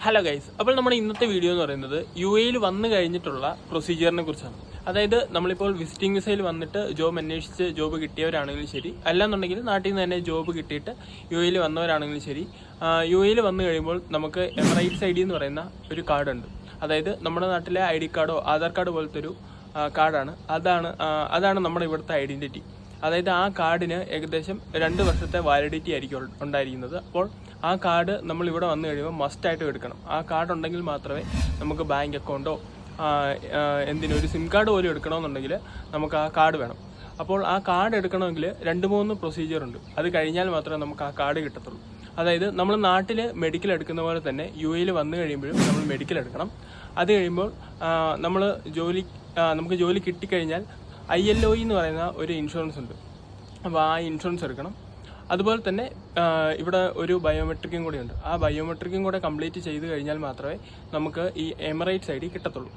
Hello guys, അപ്പോൾ നമ്മുടെ ഇന്നത്തെ വീഡിയോ എന്ന് പറയുന്നത് UAE വന്നു കഴിഞ്ഞിട്ടുള്ള പ്രൊസീജിയറിനെ കുറിച്ചാണ്. അതായത് നമ്മളിപ്പോൾ വിസിറ്റിംഗ് വിസയിൽ വന്നിട്ട് ജോബ് അന്വേഷിച്ച് ജോബ് കിട്ടിയവരാണെങ്കിലും ശരി, അല്ലാന്നുണ്ടെങ്കിൽ നാട്ടിൽ നിന്ന് തന്നെ ജോബ് കിട്ടിയിട്ട് UAE വന്നവരാണെങ്കിലും ശരി, UAE വന്നു കഴിയുമ്പോൾ നമുക്ക് എമിറേറ്റ്സ് ID എന്ന് പറയുന്ന ഒരു കാർഡുണ്ട്. അതായത് നമ്മുടെ നാട്ടിലെ ID കാർഡോ ആധാർ കാർഡ് പോലത്തെ ഒരു കാർഡാണ്. അതാണ് നമ്മുടെ ഇവിടുത്തെ ഐഡന്റിറ്റി. അതായത് ആ കാർഡിന് ഏകദേശം 2 വർഷത്തെ വാലിഡിറ്റി ആയിരിക്കും ഉണ്ടായിരിക്കുന്നത്. അപ്പോൾ ആ കാർഡ് നമ്മൾ ഇവിടെ വന്നു കഴിയുമ്പോൾ മസ്റ്റായിട്ട് എടുക്കണം. ആ കാർഡ് ഉണ്ടെങ്കിൽ മാത്രമേ നമുക്ക് ബാങ്ക് അക്കൗണ്ടോ എന്തിനും ഒരു സിം കാർഡ് പോലും എടുക്കണമെന്നുണ്ടെങ്കിൽ നമുക്ക് ആ കാർഡ് വേണം. അപ്പോൾ ആ കാർഡ് എടുക്കണമെങ്കിൽ 2-3 പ്രൊസീജിയർ ഉണ്ട്. അത് കഴിഞ്ഞാൽ മാത്രമേ നമുക്ക് ആ കാർഡ് കിട്ടത്തുള്ളൂ. അതായത് നമ്മൾ നാട്ടിൽ മെഡിക്കൽ എടുക്കുന്ന പോലെ തന്നെ UAE വന്നു കഴിയുമ്പോഴും നമ്മൾ മെഡിക്കൽ എടുക്കണം. അത് കഴിയുമ്പോൾ നമുക്ക് ജോലി കിട്ടിക്കഴിഞ്ഞാൽ ILOE എന്ന് പറയുന്ന ഒരു ഇൻഷുറൻസ് ഉണ്ട്. അപ്പോൾ ആ ഇൻഷുറൻസ് എടുക്കണം. അതുപോലെ തന്നെ ഇവിടെ ഒരു ബയോമെട്രിക്കും കൂടെ ഉണ്ട്. ആ ബയോമെട്രിക്കും കൂടെ കംപ്ലീറ്റ് ചെയ്ത് കഴിഞ്ഞാൽ മാത്രമേ നമുക്ക് ഈ എമിറേറ്റ്സ് ID കിട്ടത്തുള്ളൂ.